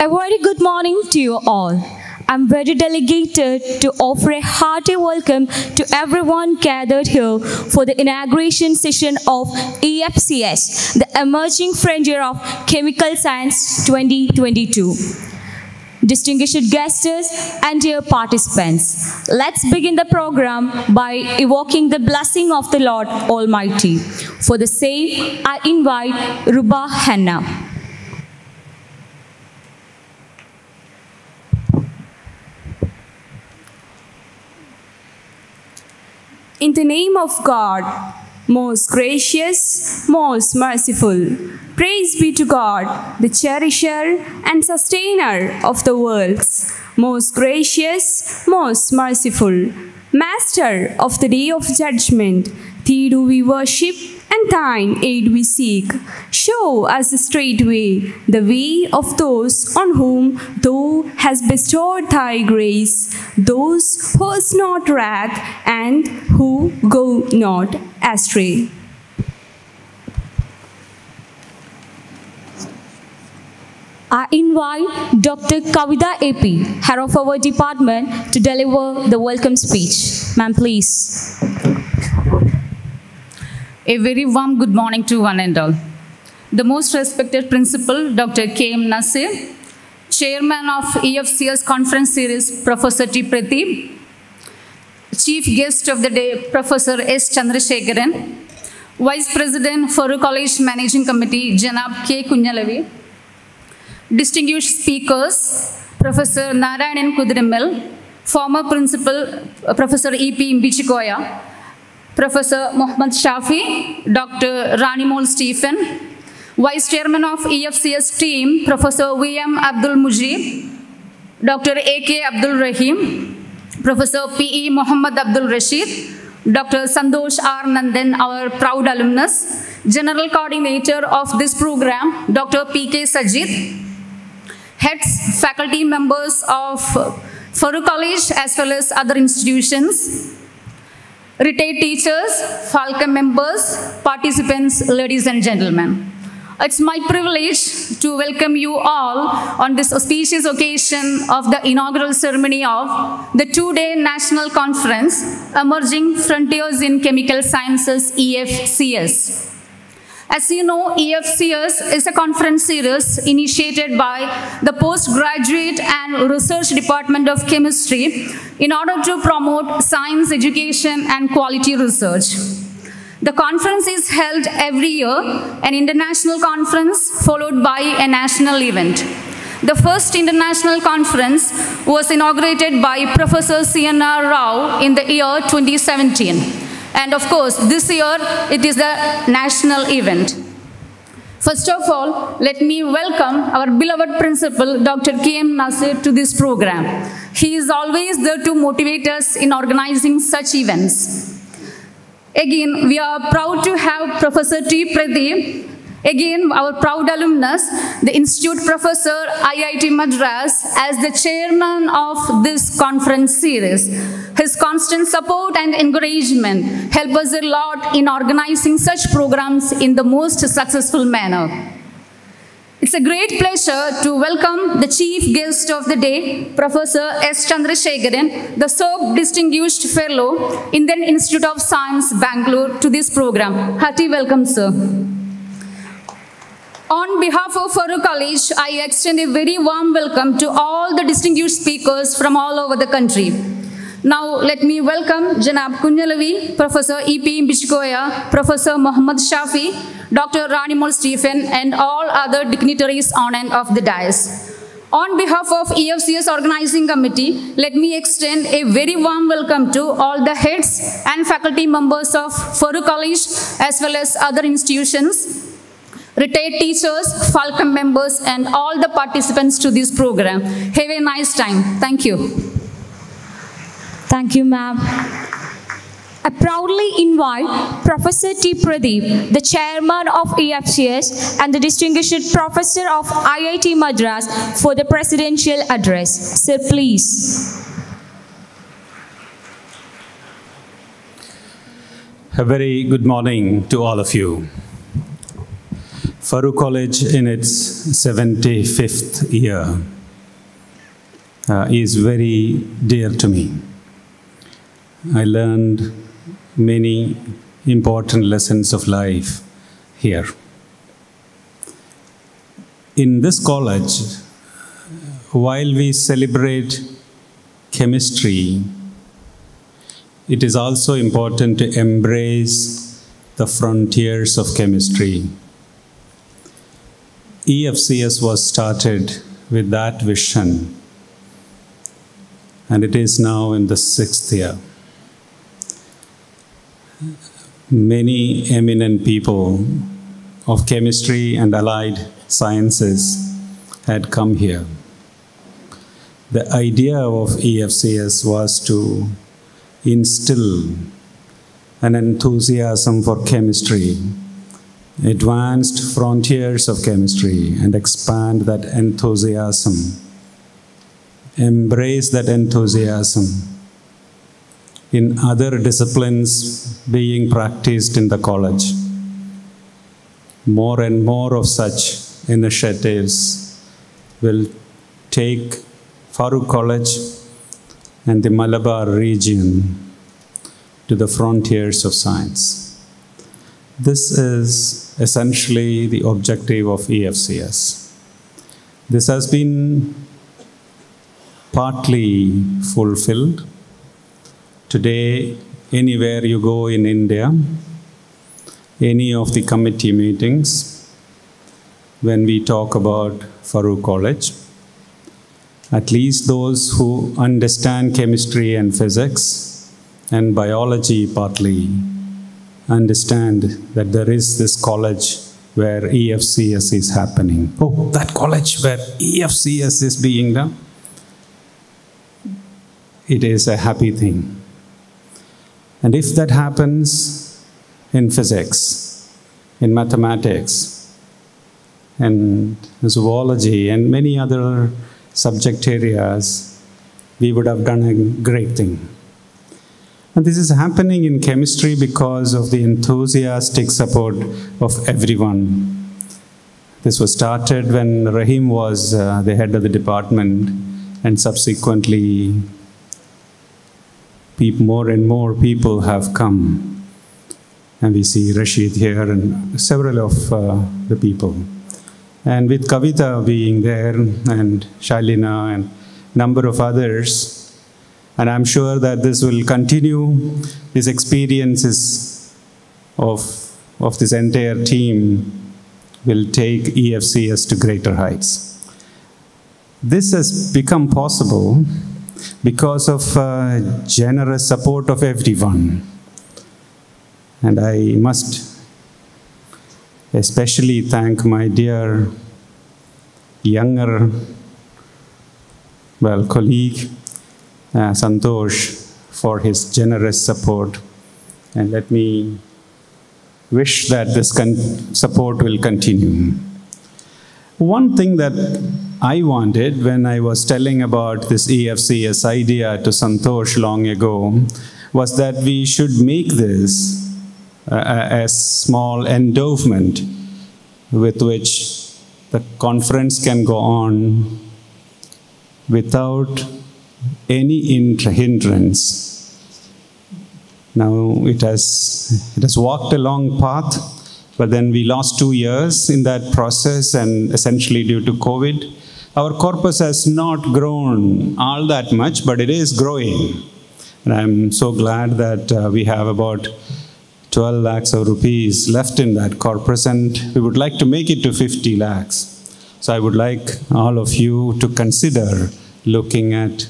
A very good morning to you all. I'm very delighted to offer a hearty welcome to everyone gathered here for the inauguration session of EFCS, the Emerging Frontier of Chemical Science 2022. Distinguished guests and dear participants, let's begin the program by evoking the blessing of the Lord Almighty. For the same, I invite Ruba Hanna. In the name of God, most gracious, most merciful, praise be to God, the cherisher and sustainer of the worlds, most gracious, most merciful, master of the day of judgment. Thee do we worship, and thine aid we seek. Show us the straight way, the way of those on whom thou hast bestowed thy grace, those who is not wrath and who go not astray. I invite Dr. Kavitha AP, head of our department, to deliver the welcome speech. Ma'am, please. A very warm good morning to one and all. The most respected principal, Dr. K.M. Naseer, Chairman of EFCS Conference Series, Professor T. Pradeep, Chief Guest of the Day, Professor S. Chandrasekaran, Vice President, Farook College Managing Committee, Janab K. Kunyalavi, distinguished speakers, Professor Narayanan Kudrimel, former Principal, Professor E.P. Mbichikoya, Professor Mohammed Shafi, Dr. Ranimol Stephen, Vice Chairman of EFCS team, Professor V.M. Abdul Mujeeb, Dr. A.K. Abdul Rahim, Professor P.E. Mohammed Abdul Rasheed, Dr. Santosh R. Nandan, our proud alumnus, General Coordinator of this program, Dr. P.K. Sajid, heads, faculty members of Farook College as well as other institutions, retired teachers, faculty members, participants, ladies and gentlemen. It's my privilege to welcome you all on this auspicious occasion of the inaugural ceremony of the two-day national conference, Emerging Frontiers in Chemical Sciences, EFCS. As you know, EFCS is a conference series initiated by the Postgraduate and Research Department of Chemistry in order to promote science education and quality research. The conference is held every year, an international conference followed by a national event. The first international conference was inaugurated by Professor C.N.R. Rao in the year 2017. And of course, this year, it is the national event. First of all, let me welcome our beloved principal, Dr. K.M. Naseer, to this program. He is always there to motivate us in organizing such events. Again, we are proud to have Professor T. Pradeep, again, our proud alumnus, the Institute Professor, IIT Madras, as the chairman of this conference series. His constant support and encouragement help us a lot in organizing such programs in the most successful manner. It's a great pleasure to welcome the chief guest of the day, Professor S. Chandrasekaran, the SERB Distinguished Fellow, Indian Institute of Science, Bangalore, to this program. Hearty welcome, sir. On behalf of Farook College, I extend a very warm welcome to all the distinguished speakers from all over the country. Now, let me welcome Janab Kunyalavi, Professor E.P. Mbichikoya, Professor Muhammad Shafi, Dr. Ranimol Stephen, and all other dignitaries on and off the dais. On behalf of EFCS Organizing Committee, let me extend a very warm welcome to all the heads and faculty members of Farook College as well as other institutions, retired teachers, faculty members, and all the participants to this program. Have a nice time. Thank you. Thank you, ma'am. I proudly invite Professor T. Pradeep, the chairman of EFCS and the distinguished professor of IIT Madras, for the presidential address. Sir, please. A very good morning to all of you. Farook College in its 75th year is very dear to me. I learned many important lessons of life here. In this college, while we celebrate chemistry, it is also important to embrace the frontiers of chemistry. EFCS was started with that vision, and it is now in the 6th year. Many eminent people of chemistry and allied sciences had come here. The idea of EFCS was to instill an enthusiasm for chemistry, advanced frontiers of chemistry, and expand that enthusiasm, embrace that enthusiasm in other disciplines being practiced in the college. More and more of such initiatives will take Farook College and the Malabar region to the frontiers of science. This is essentially the objective of EFCS. This has been partly fulfilled. Today, anywhere you go in India, any of the committee meetings, when we talk about Farook College, at least those who understand chemistry and physics and biology partly understand that there is this college where EFCS is happening. Oh, that college where EFCS is being done. It is a happy thing. And if that happens in physics, in mathematics, and zoology, and many other subject areas, we would have done a great thing. And this is happening in chemistry because of the enthusiastic support of everyone. This was started when Rahim was the head of the department, and subsequently more and more people have come. And we see Rasheed here and several of the people. And with Kavitha being there, and Shalina, and number of others, and I'm sure that this will continue. These experiences of this entire team will take EFCS to greater heights. This has become possible because of generous support of everyone. And I must especially thank my dear younger, colleague, Santosh, for his generous support. And let me wish that this support will continue. One thing that I wanted when I was telling about this EFCS idea to Santosh long ago was that we should make this a small endowment with which the conference can go on without any hindrance. Now it has walked a long path, but then we lost 2 years in that process, and essentially due to COVID, our corpus has not grown all that much, but it is growing. And I'm so glad that we have about 12 lakhs of rupees left in that corpus, and we would like to make it to 50 lakhs. So I would like all of you to consider looking at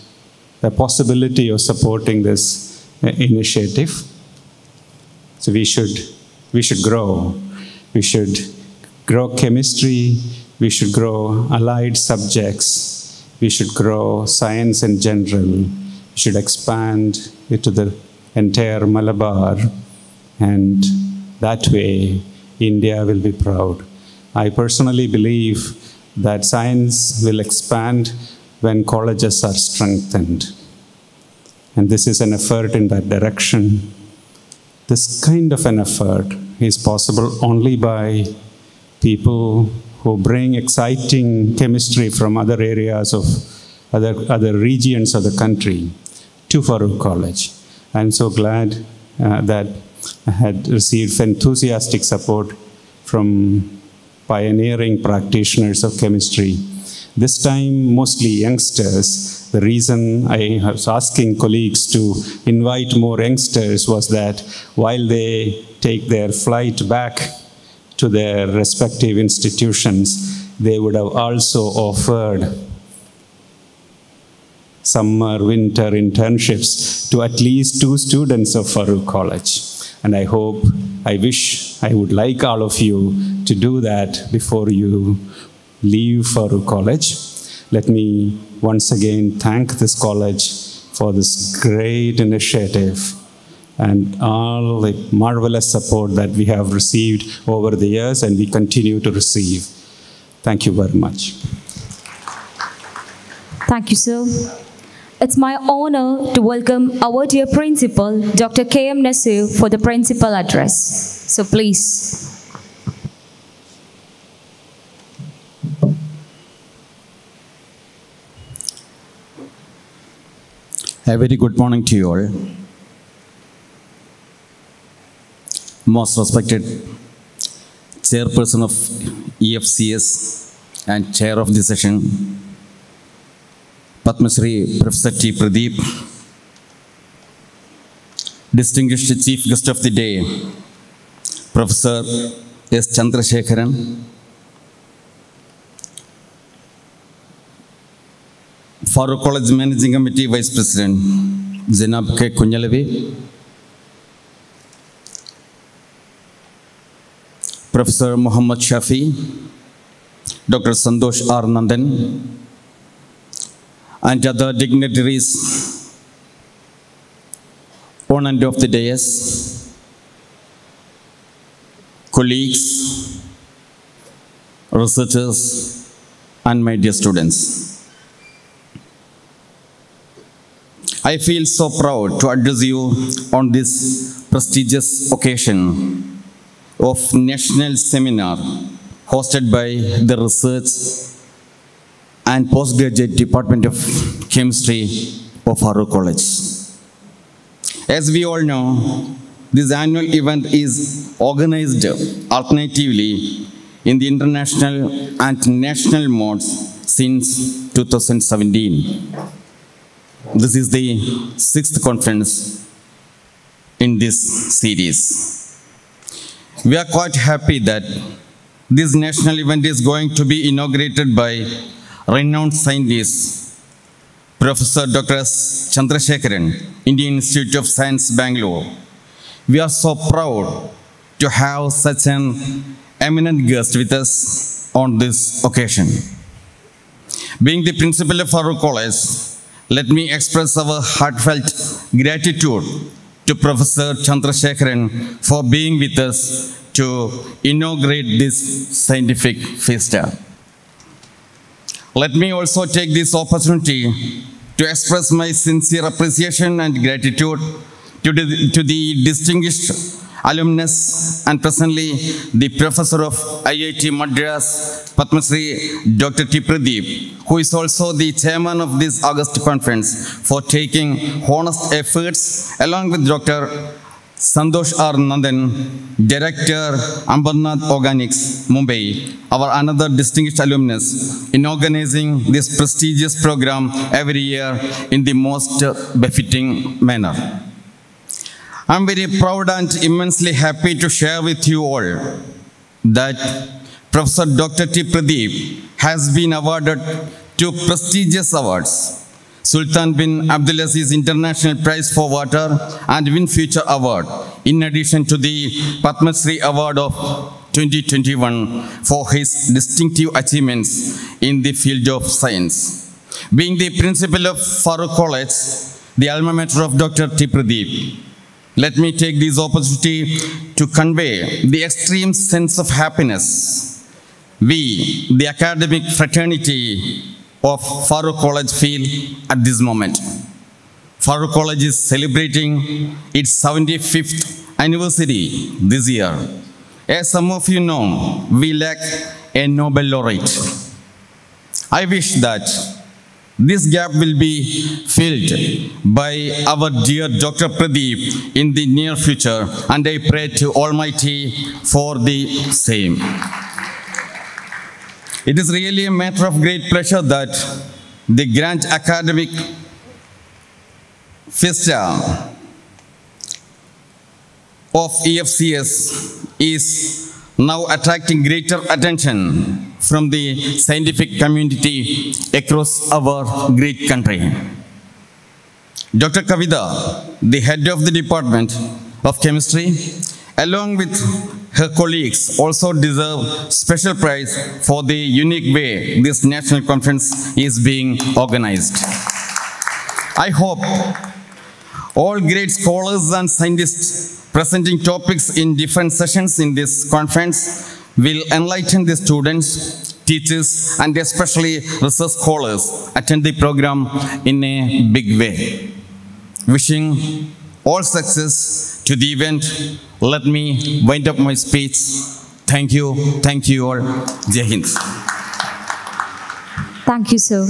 the possibility of supporting this initiative. So we should grow. We should grow chemistry. We should grow allied subjects. We should grow science in general. We should expand it to the entire Malabar. And that way, India will be proud. I personally believe that science will expand when colleges are strengthened. And this is an effort in that direction. This kind of an effort is possible only by people who bring exciting chemistry from other areas of other regions of the country to Farook College. I'm so glad that I had received enthusiastic support from pioneering practitioners of chemistry. This time, mostly youngsters. The reason I was asking colleagues to invite more youngsters was that while they take their flight back to their respective institutions, they would have also offered summer, winter internships to at least 2 students of Farook College. And I wish, I would like all of you to do that before you leave Farook College. Let me once again thank this college for this great initiative and all the marvelous support that we have received over the years and we continue to receive. Thank you very much. Thank you, sir. It's my honor to welcome our dear principal, Dr. K.M. Naseer, for the principal address. So please. A very good morning to you all. Most respected chairperson of EFCS and chair of the session, Padma Shri Professor T. Pradeep, distinguished chief guest of the day, Professor S. Chandrasekaran, Farook College Managing Committee Vice President, Janab K. Kunyalavi, Professor Mohammed Shafi, Dr. Santosh R. Nandan, and other dignitaries on and off the dais, colleagues, researchers, and my dear students. I feel so proud to address you on this prestigious occasion of national seminar hosted by the Research and Postgraduate Department of Chemistry of Farook College. As we all know, this annual event is organized alternatively in the international and national modes since 2017. This is the 6th conference in this series. We are quite happy that this national event is going to be inaugurated by renowned scientist, Professor Dr. Chandrasekaran, Indian Institute of Science, Bangalore. We are so proud to have such an eminent guest with us on this occasion. Being the principal of Farook College, let me express our heartfelt gratitude to Professor Chandrasekaran for being with us to inaugurate this scientific fiesta. Let me also take this opportunity to express my sincere appreciation and gratitude to the distinguished alumnus and presently the professor of IIT Madras, Padma Shri Dr. T. Pradeep, who is also the chairman of this August conference, for taking honest efforts along with Dr. Santosh R. Nandan, Director, Ambernath Organics, Mumbai, our another distinguished alumnus, in organizing this prestigious program every year in the most befitting manner. I'm very proud and immensely happy to share with you all that Professor Dr. T. Pradeep has been awarded 2 prestigious awards: Sultan bin Abdulaziz International Prize for Water and Win Future Award, in addition to the Padma Shri Award of 2021 for his distinctive achievements in the field of science. Being the principal of Farook College, the alma mater of Dr. T. Pradeep, let me take this opportunity to convey the extreme sense of happiness we, the academic fraternity of Farook College, feel at this moment. Farook College is celebrating its 75th anniversary this year. As some of you know, we lack a Nobel laureate. I wish that This gap will be filled by our dear Dr. Pradeep in the near future, and I pray to Almighty for the same. It is really a matter of great pleasure that the grand academic festa of EFCS is now attracting greater attention from the scientific community across our great country. Dr. Kavitha, the head of the Department of Chemistry, along with her colleagues, also deserve special praise for the unique way this national conference is being organized. I hope all great scholars and scientists presenting topics in different sessions in this conference will enlighten the students, teachers, and especially research scholars attend the program in a big way. Wishing all success to the event. Let me wind up my speech. Thank you all. Jai Hind. Thank you, sir.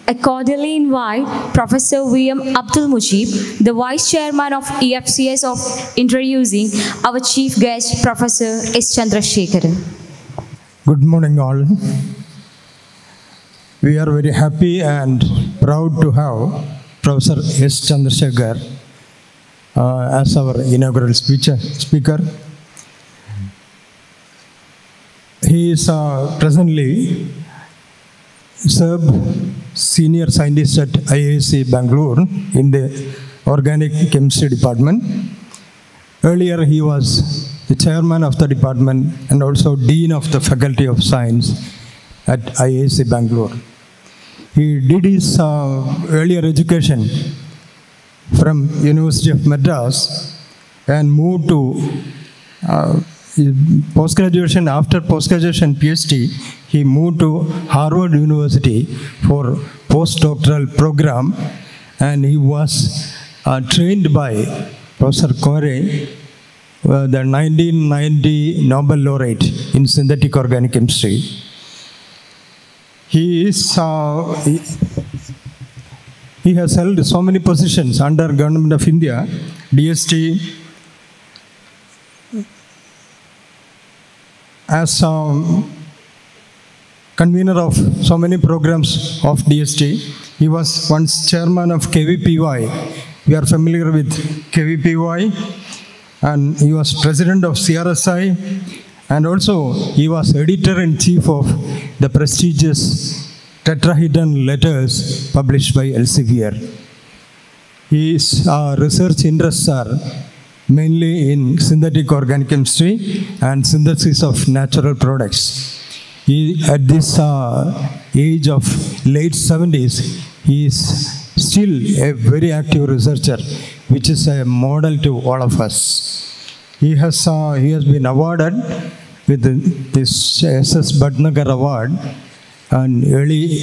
I cordially invite Professor Abdul Mujeeb, the Vice Chairman of EFCS, of introducing our Chief Guest, Professor S. Chandrasekaran. Good morning, all. We are very happy and proud to have Professor S. Chandrasekaran as our inaugural speaker. He is presently SERB Senior Scientist at IISc Bangalore in the Organic Chemistry Department. Earlier, he was the chairman of the department and also Dean of the Faculty of Science at IISc Bangalore. He did his earlier education from University of Madras and moved to post-graduation. After post-graduation PhD, he moved to Harvard University for postdoctoral program, and he was trained by Professor Kore, the 1990 Nobel laureate in synthetic organic chemistry. He has held so many positions under Government of India, DST, as convener of so many programs of DST. He was once chairman of KVPY. We are familiar with KVPY. And he was president of CRSI. And also, he was editor-in-chief of the prestigious tetrahedron letters published by Elsevier. His research interests are mainly in synthetic organic chemistry and synthesis of natural products. He, at this age of late 70s, he is still a very active researcher, which is a model to all of us. He has been awarded with this SS Bhatnagar Award in early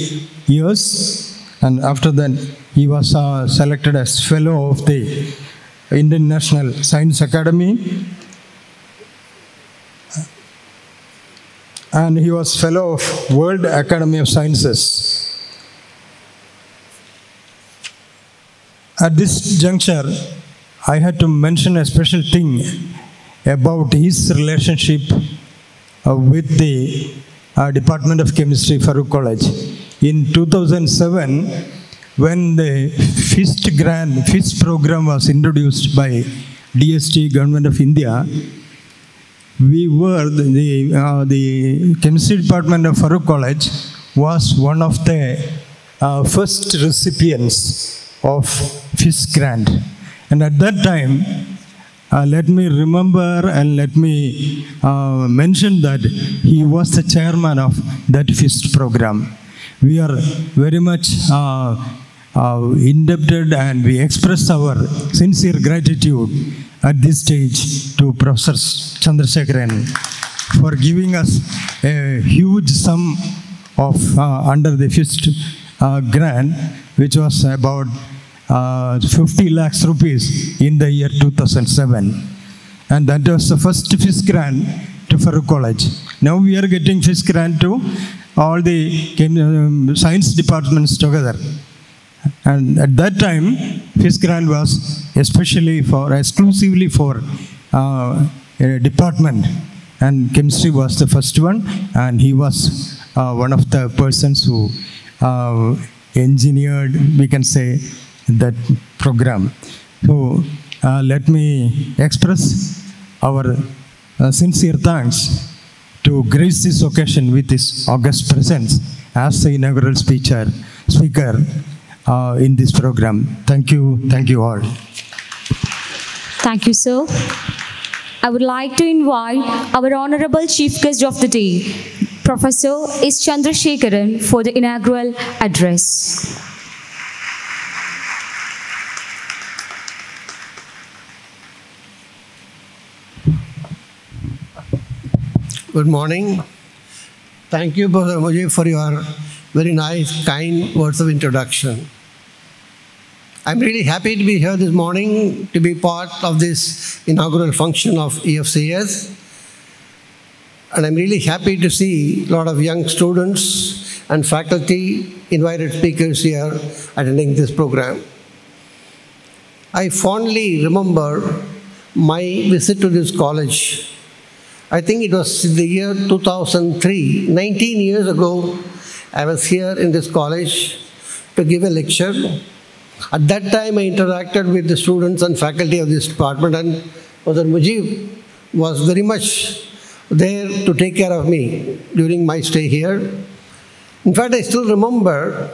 years, and after that he was selected as fellow of the Indian National Science Academy, and he was fellow of World Academy of Sciences. At this juncture, I had to mention a special thing about his relationship with the Department of Chemistry, Farook College. In 2007, when the FIST program was introduced by DST, Government of India, we were, the Chemistry Department of Farook College was one of the first recipients of FIST grant. And at that time, let me remember and let me mention that he was the chairman of that FIST program. We are very much indebted, and we express our sincere gratitude at this stage to Professor Chandrasekaran for giving us a huge sum of under the FIST grant, which was about 50 lakhs rupees in the year 2007. And that was the first FIST grant to Farook College. Now we are getting FIST grant to all the science departments together. And at that time, his grant was exclusively for a department. And chemistry was the first one, and he was one of the persons who engineered, we can say, that program. So let me express our sincere thanks to grace this occasion with his august presence as the inaugural speaker in this program. Thank you all. Thank you, sir. I would like to invite our Honorable Chief Guest of the Day, Professor S. Chandrasekaran, for the inaugural address. Good morning. Thank you, Professor Mujeeb, for your very nice, kind words of introduction. I'm really happy to be here this morning to be part of this inaugural function of EFCS. And I'm really happy to see a lot of young students and faculty, invited speakers here attending this program. I fondly remember my visit to this college. I think it was in the year 2003, 19 years ago, I was here in this college to give a lecture. At that time, I interacted with the students and faculty of this department, and Professor Mujeeb was very much there to take care of me during my stay here. In fact, I still remember,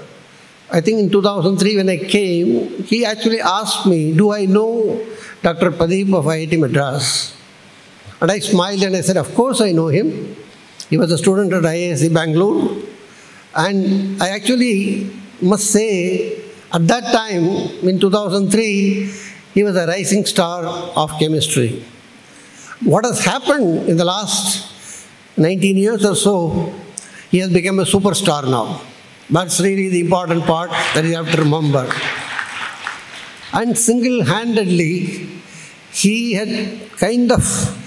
I think in 2003 when I came, he actually asked me, do I know Dr. Pradeep of IIT Madras? And I smiled and I said, of course I know him. He was a student at IISc Bangalore. And I actually must say, at that time, in 2003, he was a rising star of chemistry. What has happened in the last 19 years or so, he has become a superstar now. That's really the important part that you have to remember. And single-handedly, he had kind of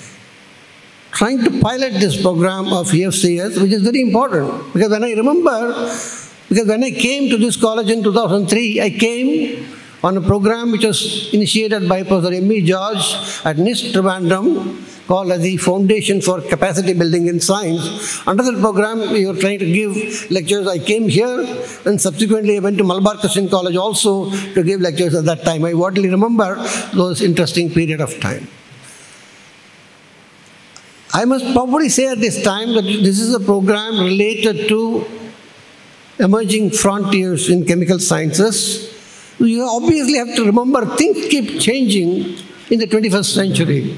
trying to pilot this program of EFCS, which is very important. Because when I remember, when I came to this college in 2003, I came on a program which was initiated by Professor M.E. George at NIST Trivandrum, called as the Foundation for Capacity Building in Science. Under that program, we were trying to give lectures. I came here, and subsequently I went to Malabar Christian College also to give lectures at that time. I vividly remember those interesting period of time. I must probably say at this time that this is a program related to emerging frontiers in chemical sciences. You obviously have to remember things keep changing in the 21st century.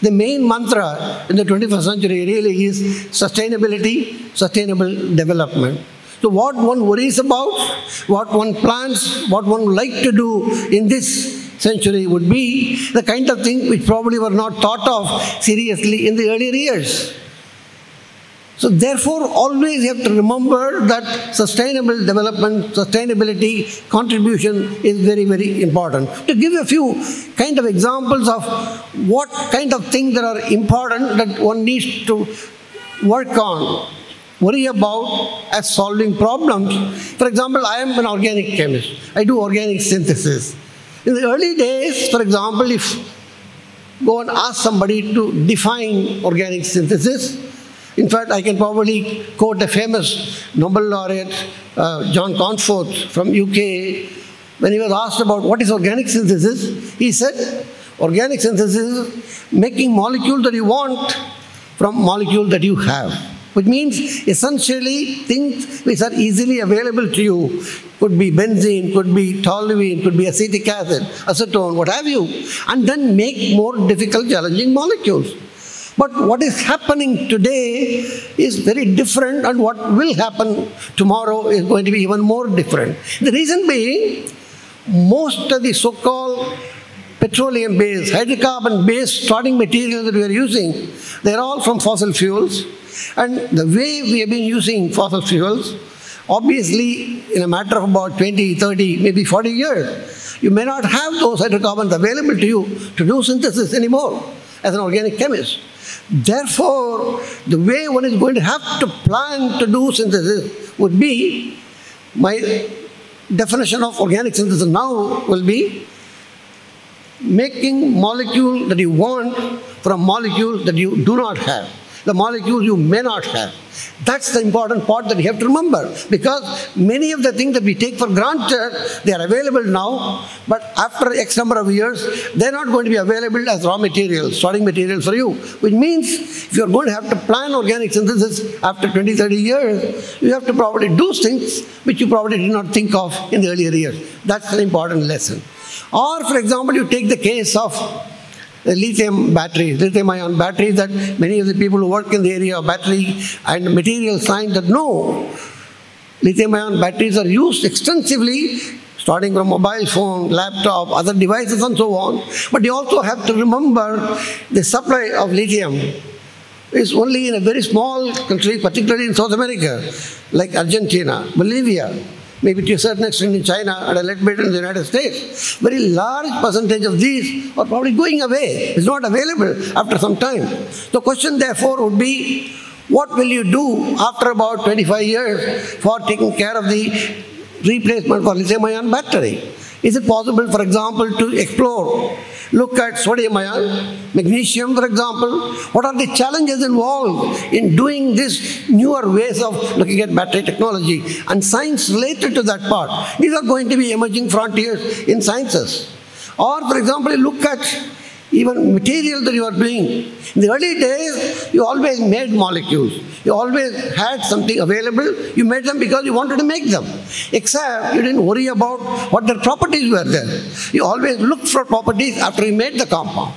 The main mantra in the 21st century really is sustainability, sustainable development. So what one worries about, what one plans, what one would like to do in this century would be the kind of thing which probably were not thought of seriously in the earlier years. So therefore, always you have to remember that sustainable development, sustainability, contribution is very, very important. To give a few kind of examples of what kind of things that are important that one needs to work on, worry about as solving problems. For example, I am an organic chemist. I do organic synthesis. In the early days, for example, if go and ask somebody to define organic synthesis, in fact, I can probably quote a famous Nobel laureate, John Conforth from UK. When he was asked about what is organic synthesis, he said, organic synthesis is making molecules that you want from molecules that you have. Which means essentially things which are easily available to you. Could be benzene, could be toluene, could be acetic acid, acetone, what have you. And then make more difficult, challenging molecules. But what is happening today is very different, and what will happen tomorrow is going to be even more different. The reason being, most of the so-called petroleum-based, hydrocarbon-based starting materials that we are using, they're all from fossil fuels. And the way we have been using fossil fuels, obviously in a matter of about 20, 30, maybe 40 years, you may not have those hydrocarbons available to you to do synthesis anymore. as an organic chemist. Therefore, the way one is going to have to plan to do synthesis would be, my definition of organic synthesis now will be making molecule that you want from molecules that you do not have, the molecules you may not have. That's the important part that you have to remember, because many of the things that we take for granted, they are available now, but after X number of years, they're not going to be available as raw materials, starting materials for you, which means if you're going to have to plan organic synthesis after 20, 30 years, you have to probably do things which you probably did not think of in the earlier years. That's an important lesson. Or, for example, you take the case of the lithium batteries, lithium-ion batteries, that many of the people who work in the area of battery and material science that know lithium-ion batteries are used extensively, starting from mobile phone, laptop, other devices and so on. But you also have to remember the supply of lithium is only in a very small country, particularly in South America, like Argentina, Bolivia, maybe to a certain extent in China and a little bit in the United States. Very large percentage of these are probably going away. It's not available after some time. The question therefore would be, what will you do after about 25 years for taking care of the replacement for lithium-ion battery? Is it possible, for example, to explore, look at sodium-ion, magnesium, for example? What are the challenges involved in doing this newer ways of looking at battery technology and science related to that part? These are going to be emerging frontiers in sciences. Or, for example, you look at even material that you are doing. In the early days, you always made molecules. You always had something available. You made them because you wanted to make them. Except you didn't worry about what their properties were there. You always looked for properties after you made the compound.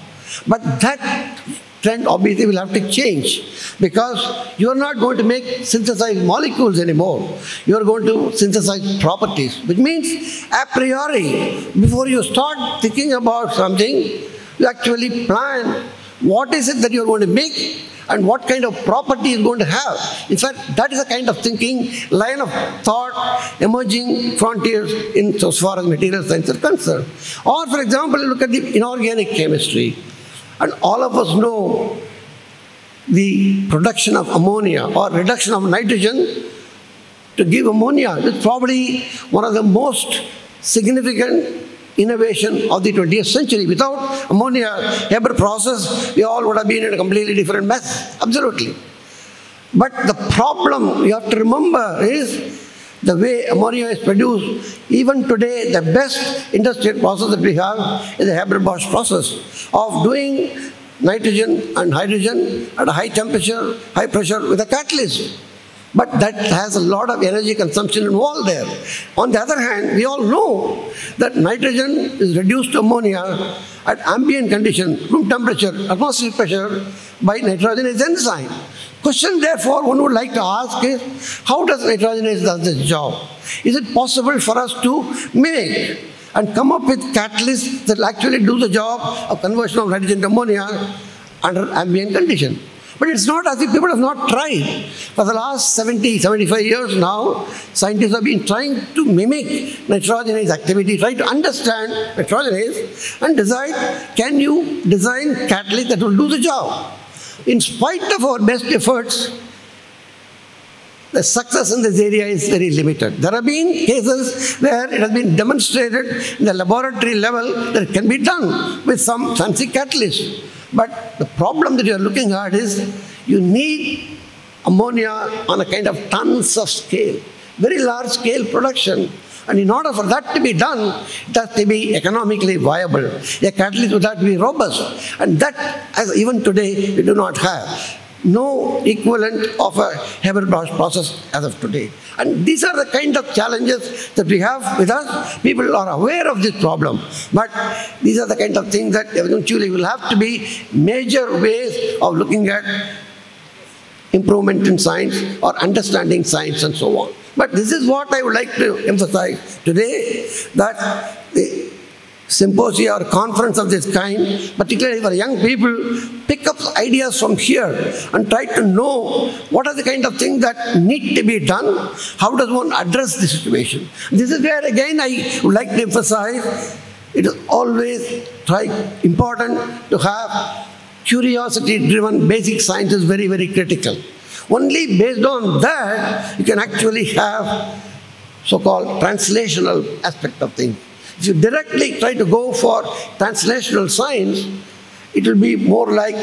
But that trend obviously will have to change, because you are not going to make synthesized molecules anymore. You are going to synthesize properties, which means a priori, before you start thinking about something, you actually plan what is it that you are going to make and what kind of property is going to have. In fact, that is a kind of thinking, line of thought, emerging frontiers in so far as material science is concerned. Or, for example, you look at the inorganic chemistry, and all of us know the production of ammonia or reduction of nitrogen to give ammonia. It's probably one of the most significant innovation of the 20th century. Without ammonia Haber process, we all would have been in a completely different mess. Absolutely. But the problem you have to remember is the way ammonia is produced. Even today, the best industrial process that we have is the Haber-Bosch process of doing nitrogen and hydrogen at a high temperature, high pressure with a catalyst. But that has a lot of energy consumption involved there. On the other hand, we all know that nitrogen is reduced to ammonia at ambient condition, room temperature, atmospheric pressure, by nitrogenase enzyme. Question therefore one would like to ask is, how does nitrogenase do this job? Is it possible for us to mimic and come up with catalysts that will actually do the job of conversion of nitrogen to ammonia under ambient condition? But it's not as if people have not tried. For the last 70, 75 years now, scientists have been trying to mimic nitrogenase activity, try to understand nitrogenase and decide, can you design catalysts that will do the job? In spite of our best efforts, the success in this area is very limited. There have been cases where it has been demonstrated in the laboratory level that it can be done with some fancy catalyst. But the problem that you are looking at is you need ammonia on a kind of tons of scale, very large scale production. And in order for that to be done, it has to be economically viable. A catalyst would have to be robust. And that, as even today, we do not have. No equivalent of a Haber-Bosch process as of today. And these are the kind of challenges that we have with us. People are aware of this problem. But these are the kind of things that eventually will have to be major ways of looking at improvement in science or understanding science and so on. But this is what I would like to emphasize today, that the symposia or conference of this kind, particularly for young people, pick up ideas from here and try to know what are the kind of things that need to be done, how does one address the situation. This is where again I would like to emphasize, it is always important to have curiosity-driven basic science is very, very critical. Only based on that, you can actually have so-called translational aspect of things. If you directly try to go for translational science, it will be more like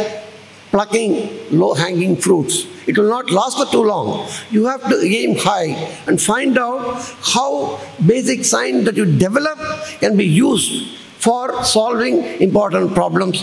plucking low-hanging fruits. It will not last for too long. You have to aim high and find out how basic science that you develop can be used for solving important problems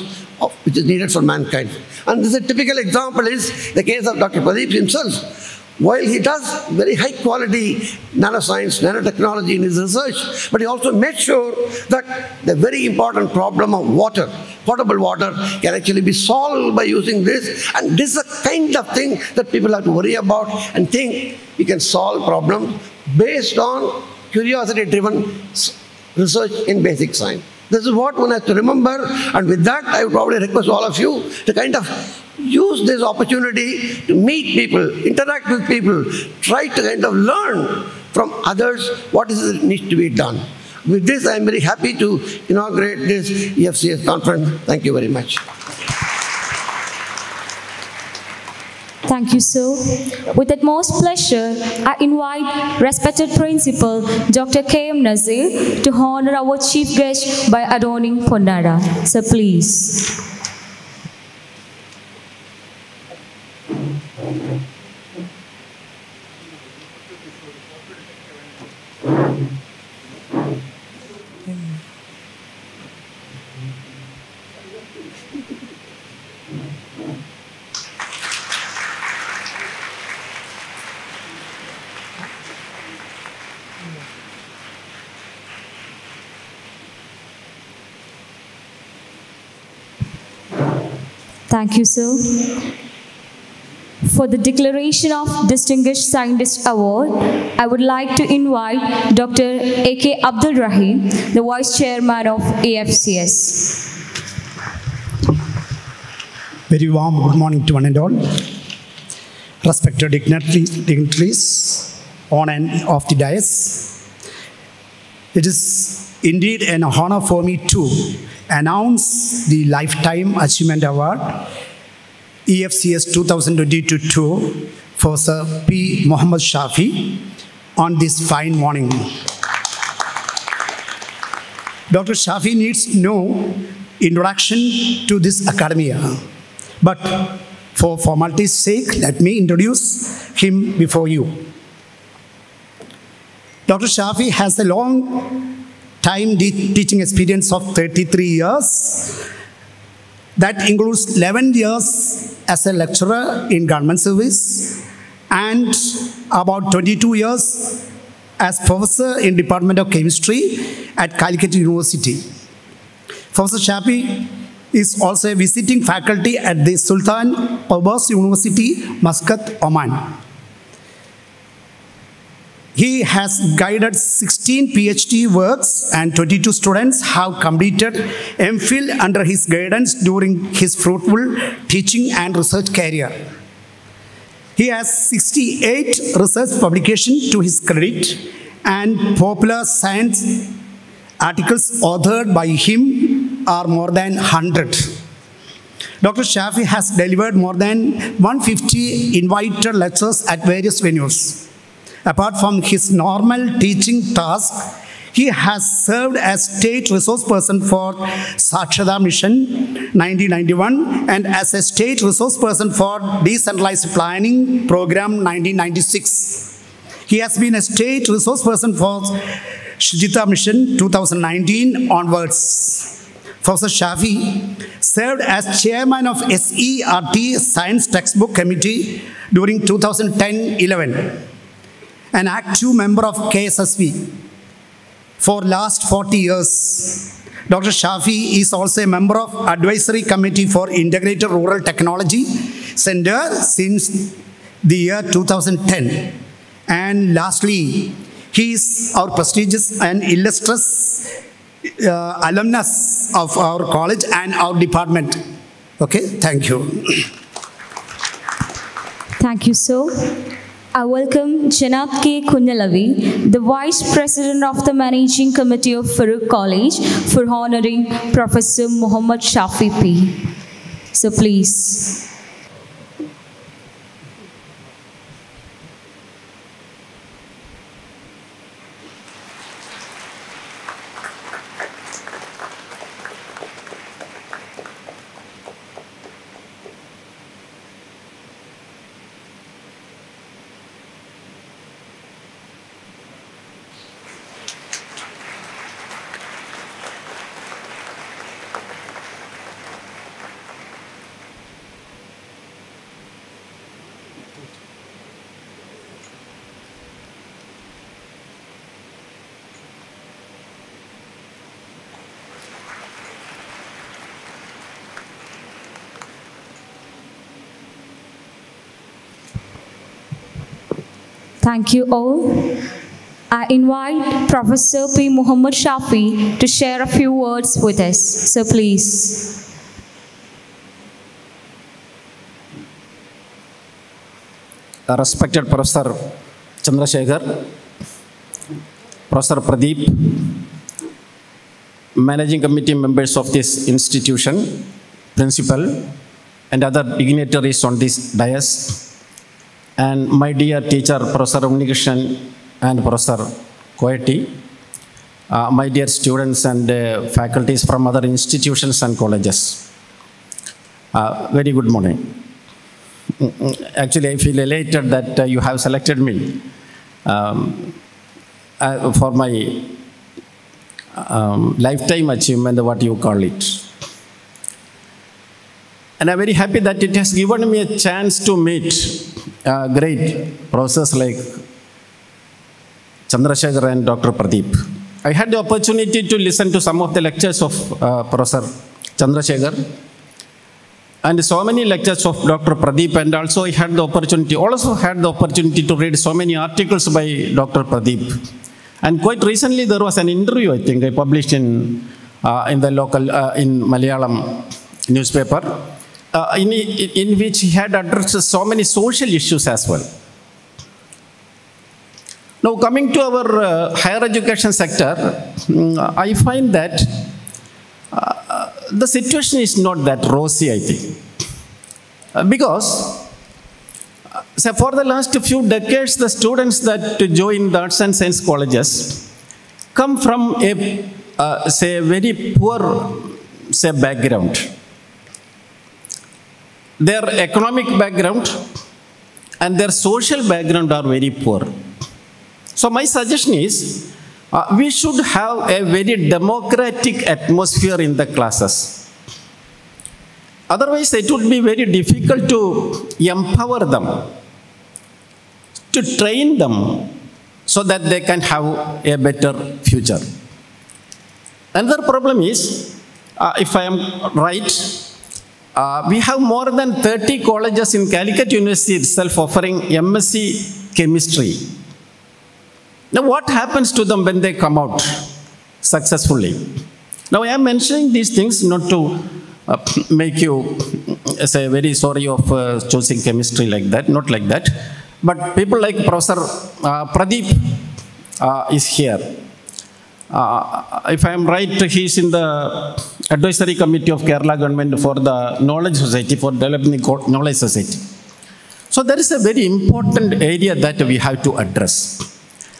which is needed for mankind. And this is a typical example is the case of Dr. Pradeep himself. While he does very high quality nanoscience, nanotechnology in his research, but he also made sure that the very important problem of water, potable water, can actually be solved by using this. And this is a kind of thing that people have to worry about and think we can solve problems based on curiosity-driven research in basic science. This is what one has to remember, and with that I would probably request all of you to kind of use this opportunity to meet people, interact with people, try to kind of learn from others what is it needs to be done. With this, I am very happy to inaugurate this EFCS conference. Thank you very much. Thank you, sir. With utmost pleasure, I invite respected Principal Dr. K.M. Naseer to honor our chief guest by adorning Ponnada. Sir, please. Thank you, sir. For the Declaration of Distinguished Scientist Award, I would like to invite Dr. A.K. Abdul Rahim, the Vice Chairman of IISc. Very warm good morning to one and all. Respected dignitaries on and off the dais. It is indeed an honor for me to announce the Lifetime Achievement Award EFCS 2022 for Sir P. Mohammed Shafi on this fine morning. Dr. Shafi needs no introduction to this academia, but for formality's sake, let me introduce him before you. Dr. Shafi has a long time teaching experience of 33 years. That includes 11 years as a lecturer in government service and about 22 years as professor in Department of Chemistry at Calicut University. Professor Shafi is also a visiting faculty at the Sultan Qaboos University, Muscat, Oman. He has guided 16 PhD works and 22 students have completed MPhil under his guidance during his fruitful teaching and research career. He has 68 research publications to his credit and popular science articles authored by him are more than 100. Dr. Shafi has delivered more than 150 invited lectures at various venues. Apart from his normal teaching task, he has served as State Resource Person for Sakshata Mission 1991 and as a State Resource Person for Decentralized Planning Program 1996. He has been a State Resource Person for Shijita Mission 2019 onwards. Professor Shafi served as Chairman of SERB Science Textbook Committee during 2010-11. An active member of KSSB for last 40 years. Dr. Shafi is also a member of Advisory Committee for Integrated Rural Technology Center since the year 2010. And lastly, he is our prestigious and illustrious alumnus of our college and our department. Okay, thank you. Thank you, sir. I welcome Janab K. Kunyalavi, the Vice President of the Managing Committee of Farook College, for honoring Professor Muhammad Shafi P. So please. Thank you all. I invite Professor P. Muhammad Shafi to share a few words with us. So please. Respected Professor Chandrasekaran, Professor Pradeep, Managing Committee members of this institution, Principal, and other dignitaries on this dais, and my dear teacher, Professor Unnikrishan and Professor Koeti, my dear students and faculties from other institutions and colleges. Very good morning. Actually, I feel elated that you have selected me for my lifetime achievement, what you call it. And I'm very happy that it has given me a chance to meet great professors like Chandrasekaran and Dr. Pradeep. I had the opportunity to listen to some of the lectures of Professor Chandrasekaran and so many lectures of Dr. Pradeep, and also I had the opportunity, to read so many articles by Dr. Pradeep. And quite recently there was an interview, I think, I published in the local, in Malayalam newspaper, in which he had addressed so many social issues as well. Now, coming to our higher education sector, I find that the situation is not that rosy, I think. Because for the last few decades, the students that join the arts and science colleges come from a, very poor, background. Their economic background and their social background are very poor. So my suggestion is, we should have a very democratic atmosphere in the classes. Otherwise, it would be very difficult to empower them, to train them so that they can have a better future. Another problem is, if I am right, we have more than 30 colleges in Calicut University itself offering MSc Chemistry. Now, what happens to them when they come out successfully? Now, I am mentioning these things not to make you say very sorry of choosing chemistry like that, not like that. But people like Professor Pradeep is here. If I am right, he is in the advisory committee of Kerala government for the Knowledge Society, for developing the Knowledge Society. So there is a very important area that we have to address.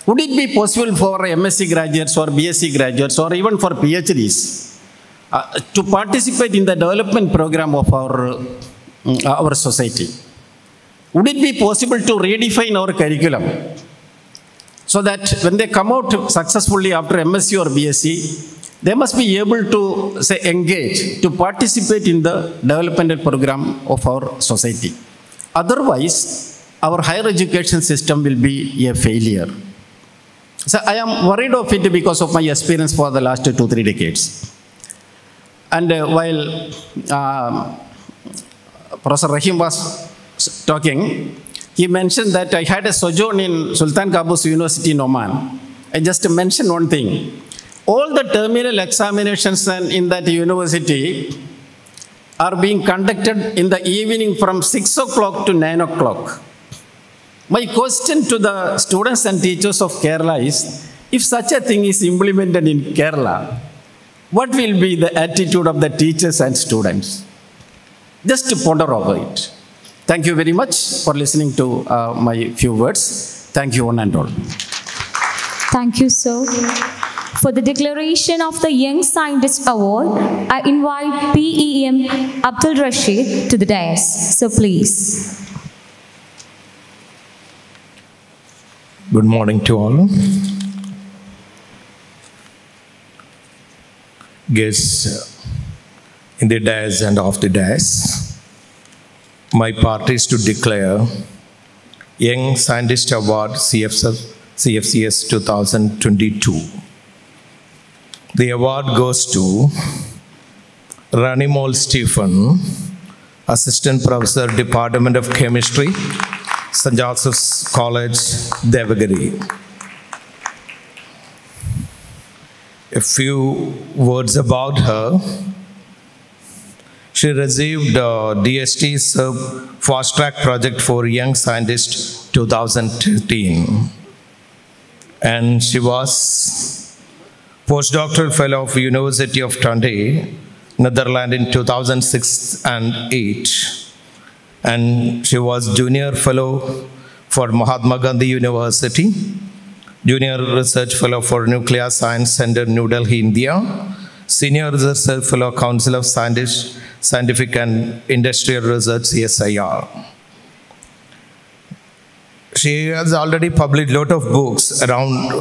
Would it be possible for MSc graduates or BSc graduates or even for PhDs to participate in the development program of our society? Would it be possible to redefine our curriculum so that when they come out successfully after MSc or BSc, they must be able to, say, engage, to participate in the developmental program of our society. Otherwise, our higher education system will be a failure. So I am worried of it because of my experience for the last 2-3 decades. And while Professor Rahim was talking, he mentioned that I had a sojourn in Sultan Qaboos University in Oman. I just mentioned one thing. All the terminal examinations in that university are being conducted in the evening from 6 o'clock to 9 o'clock. My question to the students and teachers of Kerala is, if such a thing is implemented in Kerala, what will be the attitude of the teachers and students? Just ponder over it. Thank you very much for listening to my few words. Thank you, one and all. Thank you, sir. For the declaration of the Young Scientist Award, I invite PEM Abdul Rasheed to the dais. So please. Good morning to all. Guests in the dais and off the dais, my part is to declare Young Scientist Award CFCS 2022. The award goes to Rahim Stephen, Assistant Professor, Department of Chemistry, St. Joseph's College, Devagiri. A few words about her. She received DST SERB Fast Track Project for Young Scientist 2013. And she was Postdoctoral Fellow of University of Twente, Netherlands in 2006 and 8. And she was Junior Fellow for Mahatma Gandhi University, Junior Research Fellow for Nuclear Science Center, New Delhi, India, Senior Research Fellow, Council of Scientific and Industrial Research, CSIR. She has already published a lot of books, around,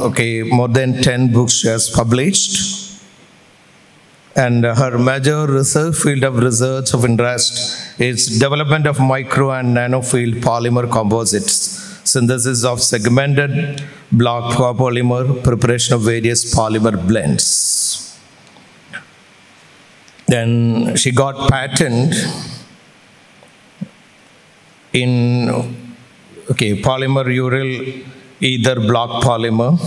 more than 10 books she has published. And her major research field of research of interest is development of micro and nanofield polymer composites, synthesis of segmented block polymer, preparation of various polymer blends. Then she got patent in polymer uryl ether block polymer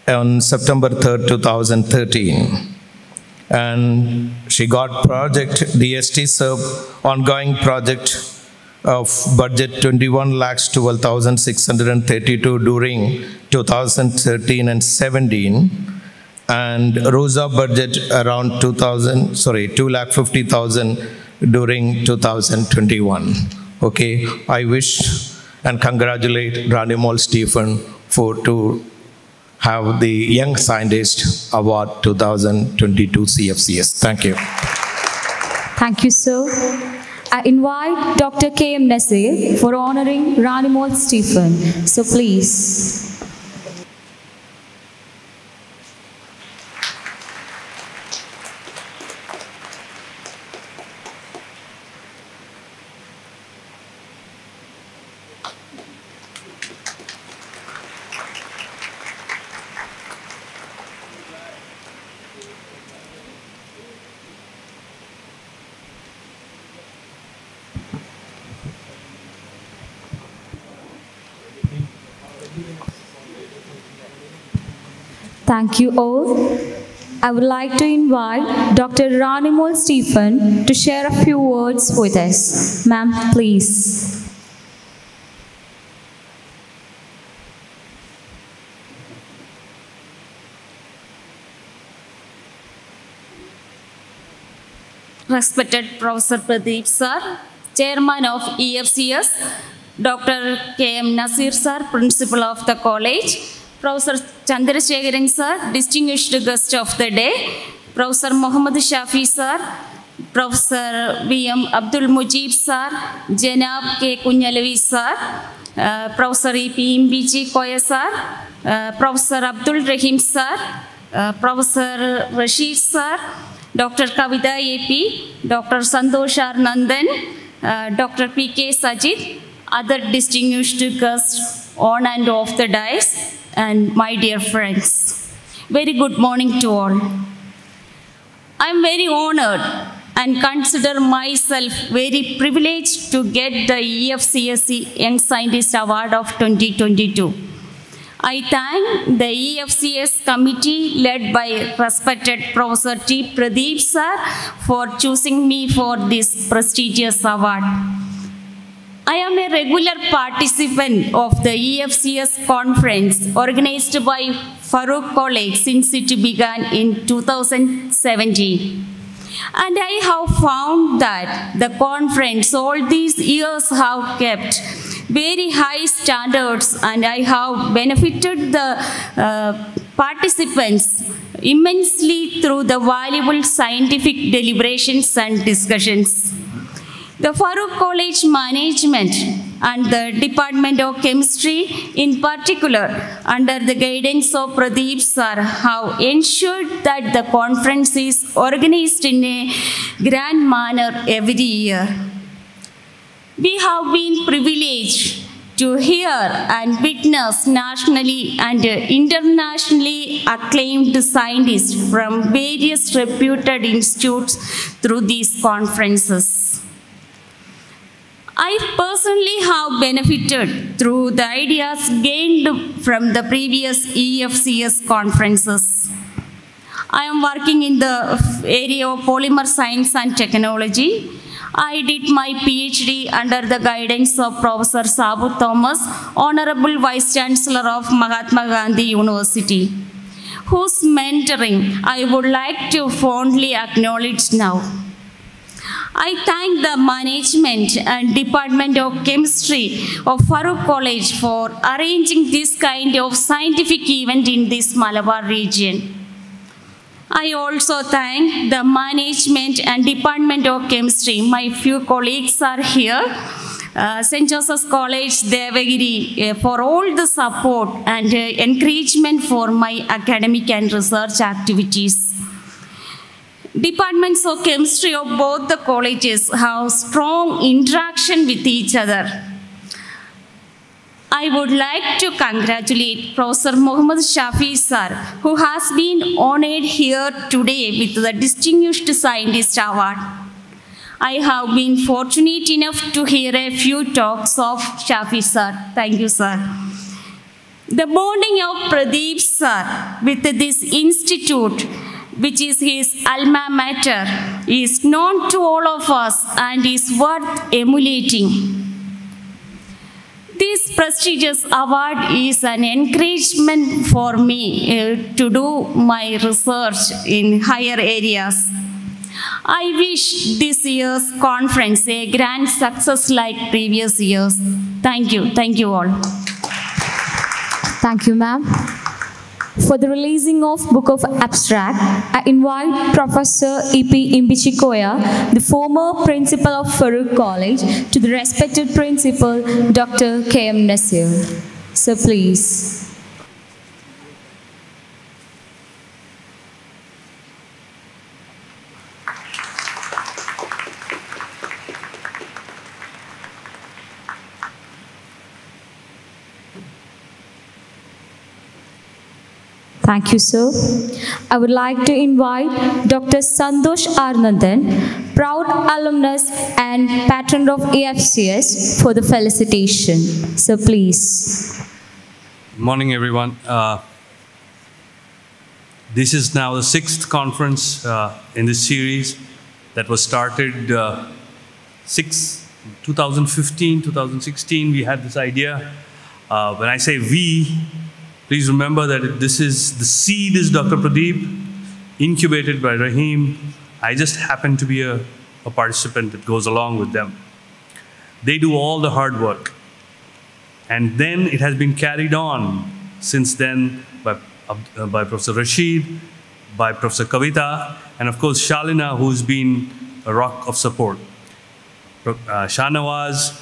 on September 3rd, 2013. And she got project DST SERB ongoing project of budget 21,12,632 during 2013 and 17, and ROSA budget around 2,50,000 during 2021. I wish and congratulate Rahim Stephen to have the Young Scientist Award 2022 CFCS. Thank you. Thank you, sir. I invite Dr. K.M. Naseer for honoring Rahim Stephen. So please. Thank you all. I would like to invite Dr. Rahim Stephen to share a few words with us. Ma'am, please. Respected Professor Pradeep sir, Chairman of EFCS, Dr. K.M. Naseer sir, Principal of the College, Professor Chandrasekaran sir, distinguished guest of the day, Professor Mohammed Shafi sir, Professor B.M. Abdul Mujeeb sir, Janab K. Kunyalavi sir, Professor E.P. Mbiji Koya sir, Professor Abdul Rahim sir, Professor Rasheed sir, Dr. Kavitha A.P., Dr. Santosh R. Nandan, Dr. P.K. Sajid, other distinguished guests on and off the dais, and my dear friends. Very good morning to all. I am very honored and consider myself very privileged to get the EFCS Young Scientist Award of 2022. I thank the EFCS committee led by respected Professor T. Pradeep sir for choosing me for this prestigious award. I am a regular participant of the EFCS conference organized by Farook College since it began in 2017. And I have found that the conference all these years have kept very high standards, and I have benefited the participants immensely through the valuable scientific deliberations and discussions. The Farook College Management and the Department of Chemistry in particular, under the guidance of Pradeep sir, have ensured that the conference is organized in a grand manner every year. We have been privileged to hear and witness nationally and internationally acclaimed scientists from various reputed institutes through these conferences. I personally have benefited through the ideas gained from the previous EFCS conferences. I am working in the area of polymer science and technology. I did my PhD under the guidance of Professor Sabu Thomas, Honorable Vice Chancellor of Mahatma Gandhi University, whose mentoring I would like to fondly acknowledge now. I thank the management and Department of Chemistry of Farook College for arranging this kind of scientific event in this Malabar region. I also thank the management and Department of Chemistry. My few colleagues are here. St. Joseph's College, Devagiri, for all the support and encouragement for my academic and research activities. Departments of chemistry of both the colleges have strong interaction with each other. I would like to congratulate Professor Mohammed Shafi sir, who has been honored here today with the Distinguished Scientist Award. I have been fortunate enough to hear a few talks of Shafi sir. Thank you, sir. The bonding of Pradeep sir with this institute, which is his alma mater, is known to all of us and is worth emulating. This prestigious award is an encouragement for me to do my research in higher areas. I wish this year's conference a grand success like previous years. Thank you. Thank you all. Thank you, ma'am. For the releasing of Book of Abstract, I invite Professor E.P. Imbichikoya, the former principal of Farook College, to the respected principal, Dr. K.M. Naseer. Sir, please. Thank you, sir. I would like to invite Dr. Santosh Arnandan, proud alumnus and patron of EFCS, for the felicitation. Sir, please. Good morning, everyone. This is now the 6th conference in this series that was started 2015, 2016. We had this idea. When I say we, please remember that this is, the seed is Dr. Pradeep, incubated by Rahim. I just happen to be a participant that goes along with them. They do all the hard work. And then it has been carried on since then by Professor Rasheed, by Professor Kavitha, and of course Shalina, who's been a rock of support. Shanawaz,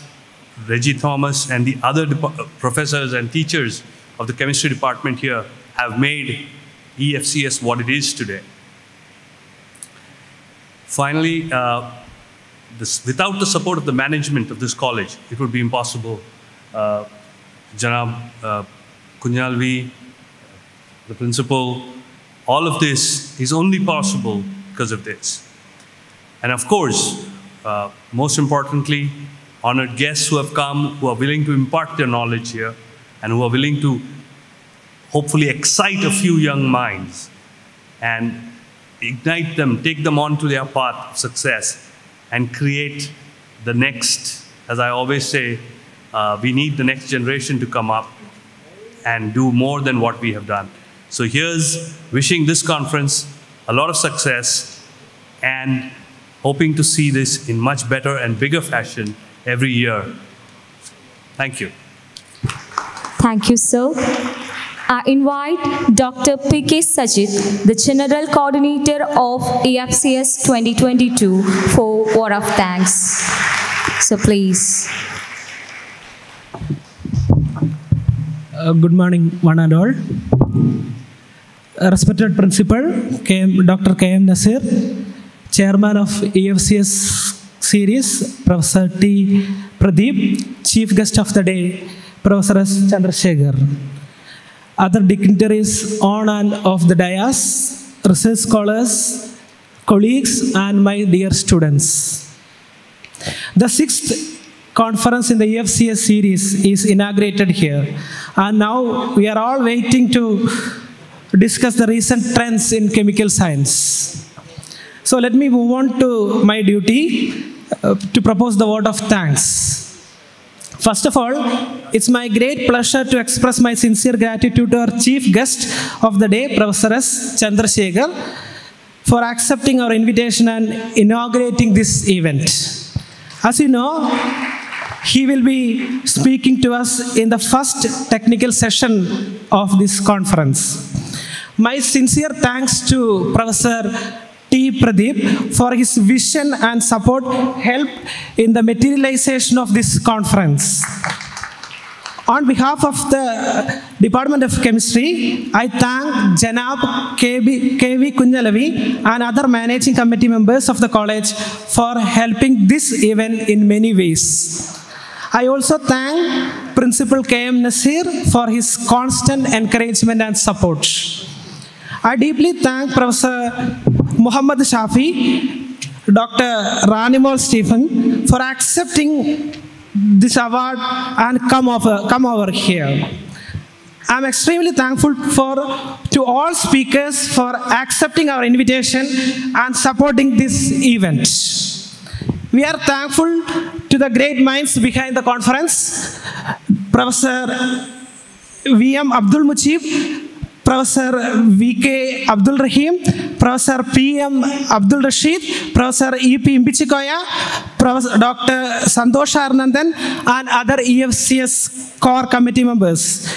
Reggie Thomas, and the other professors and teachers of the chemistry department here have made EFCS what it is today. Finally, without the support of the management of this college, it would be impossible. Janab Kunyalvi, the principal, all of this is only possible because of this. And of course, most importantly, honored guests who have come, who are willing to impart their knowledge here, and who are willing to hopefully excite a few young minds and ignite them, take them onto their path of success and create the next, as I always say, we need the next generation to come up and do more than what we have done. So here's wishing this conference a lot of success and hoping to see this in much better and bigger fashion every year. Thank you. Thank you, sir. I invite Dr. P.K. Sajid, the General Coordinator of EFCS 2022, for a word of thanks. So please. Good morning, one and all. Respected Principal, Dr. K.M. Naseer, Chairman of EFCS Series, Professor T. Pradeep, Chief Guest of the Day, Professor S. Chandrasekaran. Other dignitaries on and off the dais, research scholars, colleagues, and my dear students. The 6th conference in the EFCS series is inaugurated here. And now we are all waiting to discuss the recent trends in chemical science. So let me move on to my duty to propose the word of thanks. First of all, it's my great pleasure to express my sincere gratitude to our chief guest of the day, Professor S. Chandrasekaran, for accepting our invitation and inaugurating this event. As you know, he will be speaking to us in the first technical session of this conference. My sincere thanks to Professor T. Pradeep for his vision and support help in the materialization of this conference. On behalf of the Department of Chemistry, I thank Janab K.V. Kunyalavi and other managing committee members of the college for helping this event in many ways. I also thank Principal K.M. Naseer for his constant encouragement and support. I deeply thank Professor Mohammed Shafi, Dr. Ranimol Stephen for accepting this award and come over here. I'm extremely thankful to all speakers for accepting our invitation and supporting this event. We are thankful to the great minds behind the conference, Professor V.M. Abdul Mujeeb, Professor V.K. Abdul Rahim, Professor P.M. Abdul Rasheed, Professor E.P. Imbichikoya, Professor Dr. Santosh Arnandan, and other EFCS core committee members.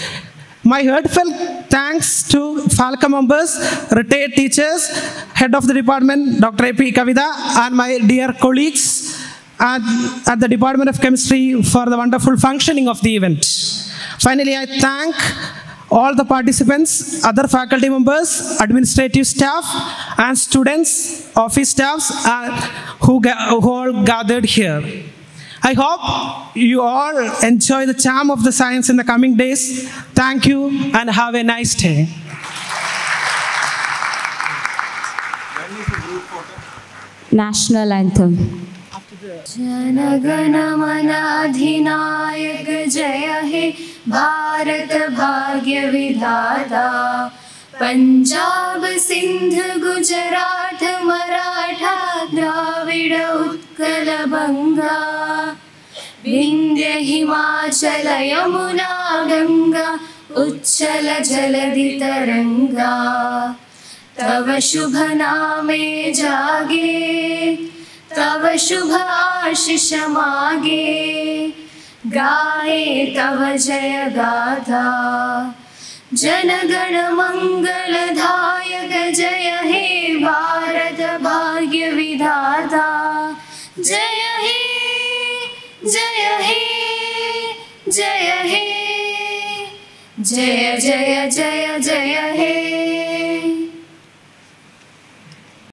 My heartfelt thanks to FALCA members, retired teachers, head of the department, Dr. A.P. Kavitha, and my dear colleagues at the Department of Chemistry for the wonderful functioning of the event. Finally, I thank all the participants, other faculty members, administrative staff, and students, office staffs who all gathered here. I hope you all enjoy the charm of the science in the coming days. Thank you and have a nice day. National Anthem. Janagana mana adhinayak jaya he Bharat bhagya vidhata Punjab Sindh Gujarat Maratha Dravida Utkala Banga Vindhya Himachala Yamuna Ganga Uchchala Jaladi Taranga Tava Shubha Name Jage Tava Shubha Ashish Mage Gaye Tava Jaya Gatha Janagana Mangala Dhayak Jaya He Bharat Bhagya Vidhata Jaya He Jaya He Jaya He Jaya Jaya Jaya Jaya He